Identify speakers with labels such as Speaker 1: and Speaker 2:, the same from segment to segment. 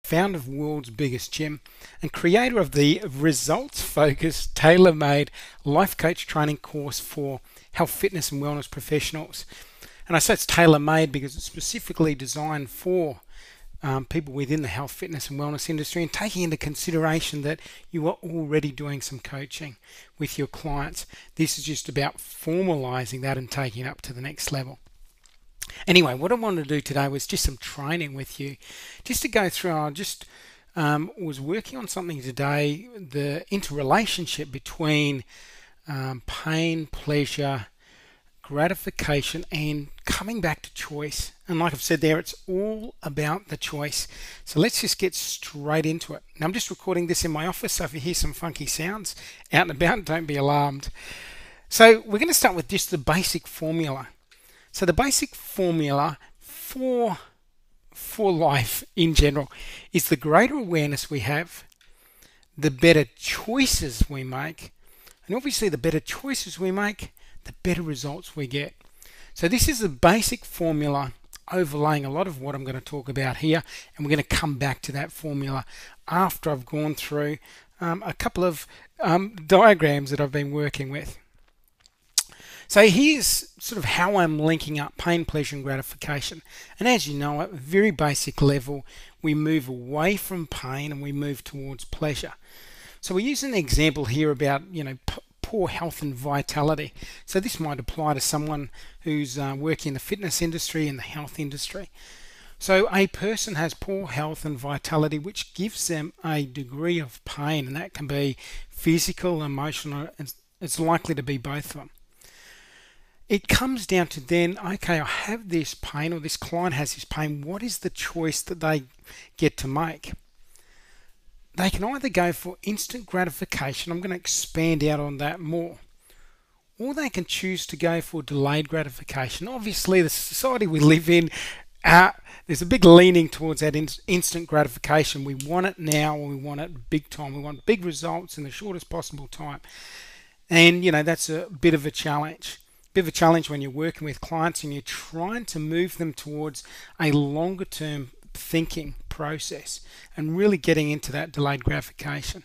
Speaker 1: founder of World's Biggest Gym and creator of the results-focused, tailor-made life coach training course for health, fitness and wellness professionals. And I say it's tailor-made because it's specifically designed for people within the health, fitness and wellness industry, and taking into consideration that you are already doing some coaching with your clients. This is just about formalizing that and taking it up to the next level. Anyway, what I wanted to do today was just some training with you, just to go through. I just was working on something today, the interrelationship between pain, pleasure, gratification, and coming back to choice. And like I've said there, it's all about the choice. So let's just get straight into it. Now I'm just recording this in my office, so if you hear some funky sounds out and about, don't be alarmed. So we're going to start with just the basic formula. So the basic formula for life in general is the greater awareness we have, the better choices we make, and obviously the better choices we make, the better results we get. So this is the basic formula overlaying a lot of what I'm going to talk about here, and we're going to come back to that formula after I've gone through a couple of diagrams that I've been working with. So here's sort of how I'm linking up pain, pleasure and gratification. And as you know, at a very basic level, we move away from pain and we move towards pleasure. So we're using an example here about, poor health and vitality. So this might apply to someone who's working in the fitness industry and the health industry. So a person has poor health and vitality, which gives them a degree of pain, and that can be physical, emotional, and it's likely to be both of them. It comes down to then, okay, I have this pain, or this client has this pain. What is the choice that they get to make? They can either go for instant gratification, I'm going to expand out on that more, or they can choose to go for delayed gratification. Obviously, the society we live in, there's a big leaning towards that instant gratification. We want it now, or we want it big time. We want big results in the shortest possible time. And, that's a bit of a challenge. When you're working with clients and you're trying to move them towards a longer term thinking process and really getting into that delayed gratification.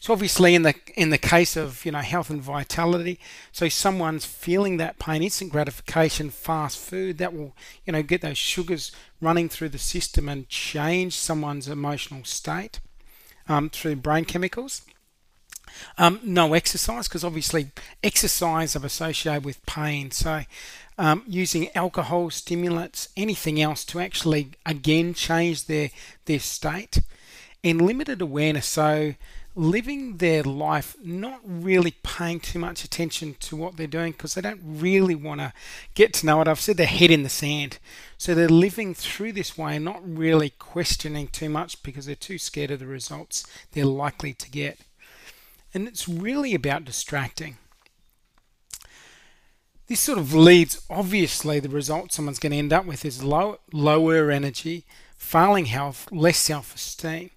Speaker 1: So obviously in the case of health and vitality, so someone's feeling that pain, instant gratification, fast food, that will get those sugars running through the system and change someone's emotional state through brain chemicals. No exercise, because obviously exercise are associated with pain. So using alcohol, stimulants, anything else to actually again change their state, and limited awareness. So living their life, not really paying too much attention to what they're doing because they don't really want to get to know it. I've said their head in the sand. So they're living through this way and not really questioning too much because they're too scared of the results they're likely to get. And it's really about distracting. This sort of leads, obviously, the result someone's going to end up with is lower energy, failing health, less self-esteem,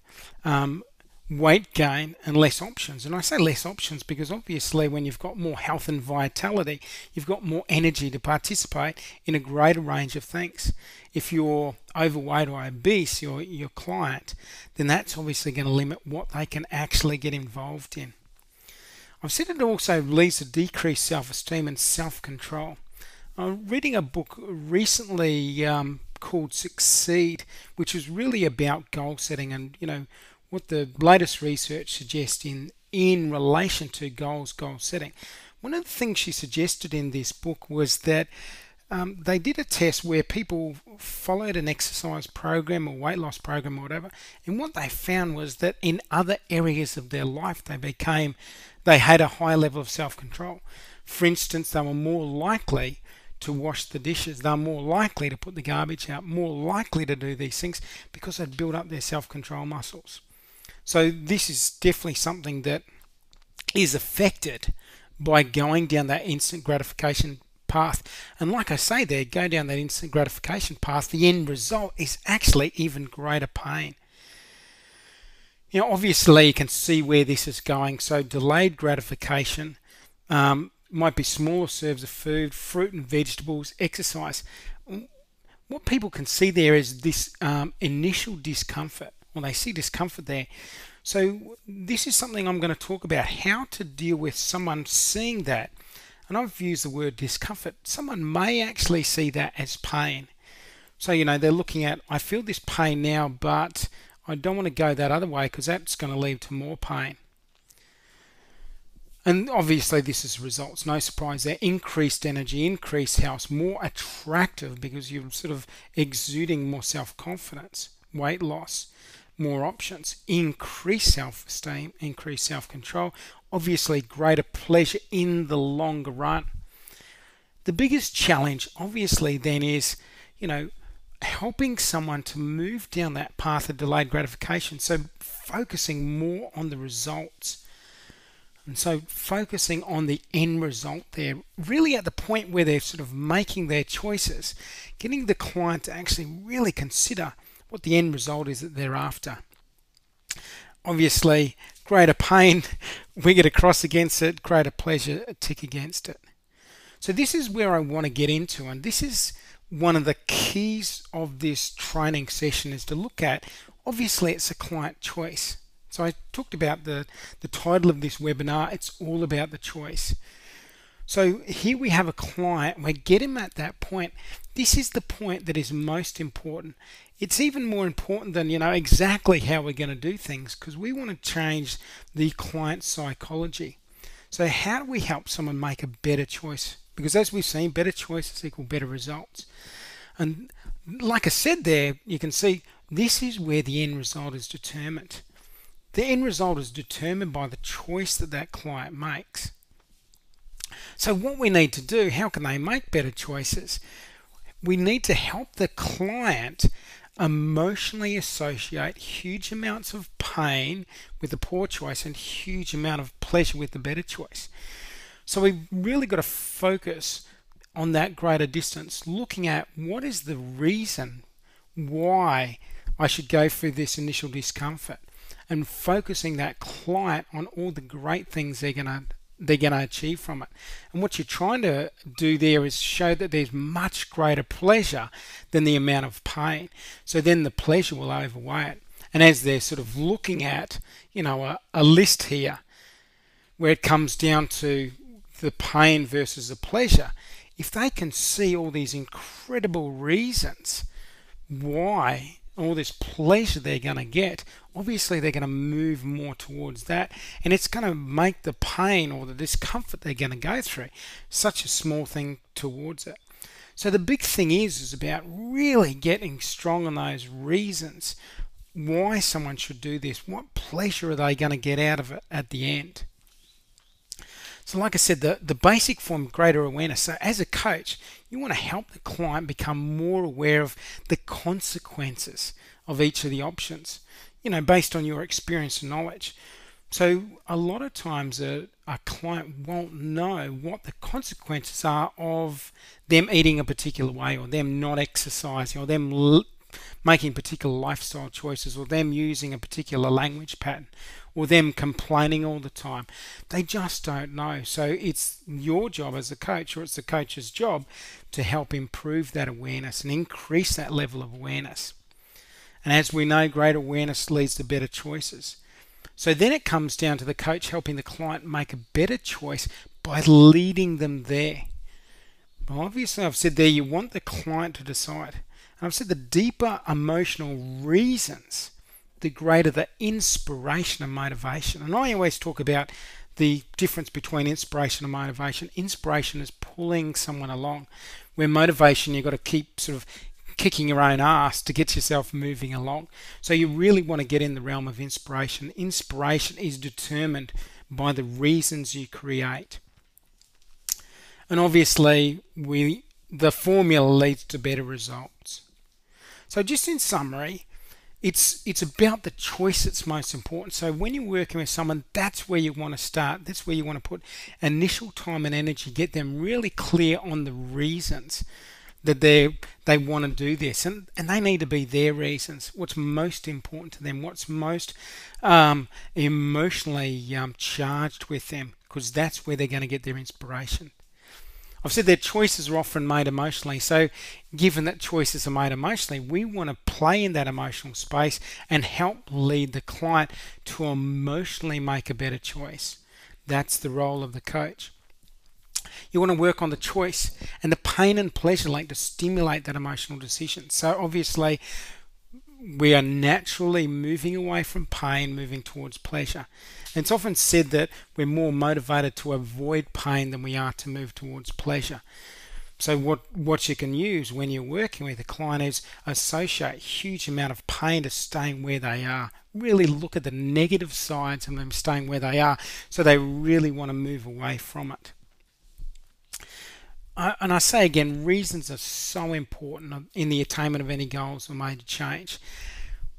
Speaker 1: weight gain, and less options. And I say less options because obviously when you've got more health and vitality, you've got more energy to participate in a greater range of things. If you're overweight or obese, your client, then that's obviously going to limit what they can actually get involved in. I've said it also leads to decreased self-esteem and self-control. I'm reading a book recently called Succeed, which is really about goal setting and what the latest research suggests in relation to goal setting. One of the things she suggested in this book was that they did a test where people followed an exercise program or weight loss program or whatever, and what they found was that in other areas of their life they had a high level of self-control. For instance, they were more likely to wash the dishes, they're more likely to put the garbage out, more likely to do these things because they'd built up their self-control muscles. So this is definitely something that is affected by going down that instant gratification path. And like I say there, go down that instant gratification path, the end result is actually even greater pain. Obviously you can see where this is going. So delayed gratification might be smaller serves of food, fruit and vegetables, exercise. What people can see there is this initial discomfort or they see discomfort there. So this is something I'm going to talk about, how to deal with someone seeing that. And I've used the word discomfort. Someone may actually see that as pain. So, they're looking at, I feel this pain now, but I don't want to go that other way because that's going to lead to more pain. And obviously this is results, no surprise there. Increased energy, increased health, more attractive because you're sort of exuding more self-confidence, weight loss, more options, increased self-esteem, increased self-control, obviously greater pleasure in the longer run. The biggest challenge obviously then is, helping someone to move down that path of delayed gratification. So focusing more on the results. And so focusing on the end result there, really at the point where they're sort of making their choices, getting the client to actually really consider what the end result is that they're after. Obviously, greater pain, we get a cross against it, greater pleasure, a tick against it. So this is where I want to get into, and this is one of the keys of this training session is to look at, obviously it's a client choice. So I talked about the title of this webinar, it's all about the choice. So here we have a client, we get him at that point. This is the point that is most important. It's even more important than, exactly how we're going to do things, because we want to change the client psychology. So how do we help someone make a better choice? Because as we've seen, better choices equal better results. And like I said there, you can see this is where the end result is determined. The end result is determined by the choice that that client makes. So what we need to do, how can they make better choices? We need to help the client emotionally associate huge amounts of pain with the poor choice and huge amount of pleasure with the better choice. So we've really got to focus on that greater distance, looking at what is the reason why I should go through this initial discomfort, and focusing that client on all the great things they're gonna achieve from it. And what you're trying to do there is show that there's much greater pleasure than the amount of pain. So then the pleasure will outweigh it. And as they're sort of looking at, a list here where it comes down to the pain versus the pleasure, if they can see all these incredible reasons why all this pleasure they're going to get, obviously they're going to move more towards that, and it's going to make the pain or the discomfort they're going to go through such a small thing towards it. So the big thing is about really getting strong on those reasons why someone should do this. What pleasure are they going to get out of it at the end? So like I said, the basic form, greater awareness. So as a coach, you want to help the client become more aware of the consequences of each of the options, based on your experience and knowledge. So a lot of times a client won't know what the consequences are of them eating a particular way, or them not exercising, or them making particular lifestyle choices, or them using a particular language pattern, or them complaining all the time. They just don't know. So it's your job as a coach, or it's the coach's job, to help improve that awareness and increase that level of awareness. And as we know, greater awareness leads to better choices. So then it comes down to the coach helping the client make a better choice by leading them there. Well, obviously I've said there you want the client to decide. And I've said the deeper emotional reasons, the greater the inspiration and motivation. And I always talk about the difference between inspiration and motivation. Inspiration is pulling someone along, where motivation you've got to keep sort of kicking your own ass to get yourself moving along. So you really want to get in the realm of inspiration. Inspiration is determined by the reasons you create. And obviously the formula leads to better results. So just in summary, it's about the choice that's most important. So when you're working with someone, that's where you want to start. That's where you want to put initial time and energy, get them really clear on the reasons that they want to do this, and they need to be their reasons. What's most important to them, what's most emotionally charged with them, because that's where they're going to get their inspiration. I've said that choices are often made emotionally. So given that choices are made emotionally, we want to play in that emotional space and help lead the client to emotionally make a better choice. That's the role of the coach. You want to work on the choice and the pain and pleasure link to stimulate that emotional decision. So obviously, we are naturally moving away from pain, moving towards pleasure. And it's often said that we're more motivated to avoid pain than we are to move towards pleasure. So what you can use when you're working with a client is associate a huge amount of pain to staying where they are. Really look at the negative sides of them staying where they are, so they really want to move away from it. And I say again, reasons are so important in the attainment of any goals or major change.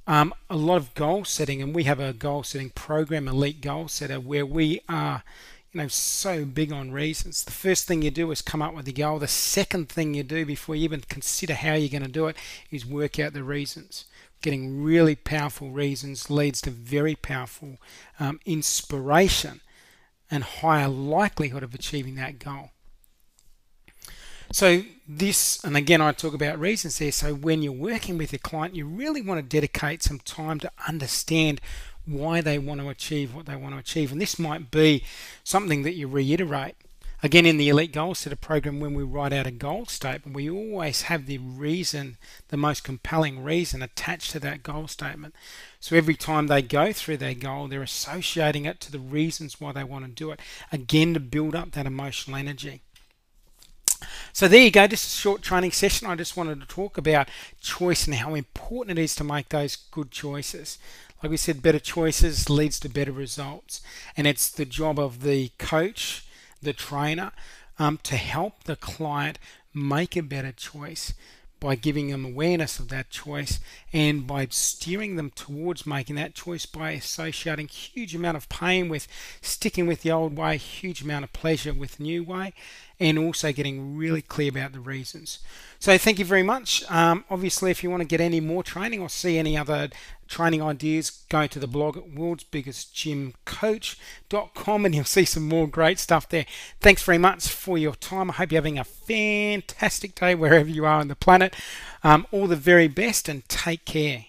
Speaker 1: A lot of goal setting, and we have a goal setting program, Elite Goal Setter, where we are, so big on reasons. The first thing you do is come up with the goal. The second thing you do before you even consider how you're going to do it is work out the reasons. Getting really powerful reasons leads to very powerful inspiration and higher likelihood of achieving that goal. So this, and again I talk about reasons there, so when you're working with a client, you really want to dedicate some time to understand why they want to achieve what they want to achieve. And this might be something that you reiterate. Again, in the Elite Goal Setter program, when we write out a goal statement, we always have the reason, the most compelling reason attached to that goal statement. So every time they go through their goal, they're associating it to the reasons why they want to do it, again to build up that emotional energy. So there you go, just a short training session. I just wanted to talk about choice and how important it is to make those good choices. Like we said, better choices leads to better results. And it's the job of the coach, the trainer, to help the client make a better choice by giving them awareness of that choice and by steering them towards making that choice by associating huge amount of pain with sticking with the old way, huge amount of pleasure with the new way, and also getting really clear about the reasons. So thank you very much. Obviously, if you want to get any more training or see any other training ideas, go to the blog at worldsbiggestgymcoach.com and you'll see some more great stuff there. Thanks very much for your time. I hope you're having a fantastic day wherever you are on the planet. All the very best and take care.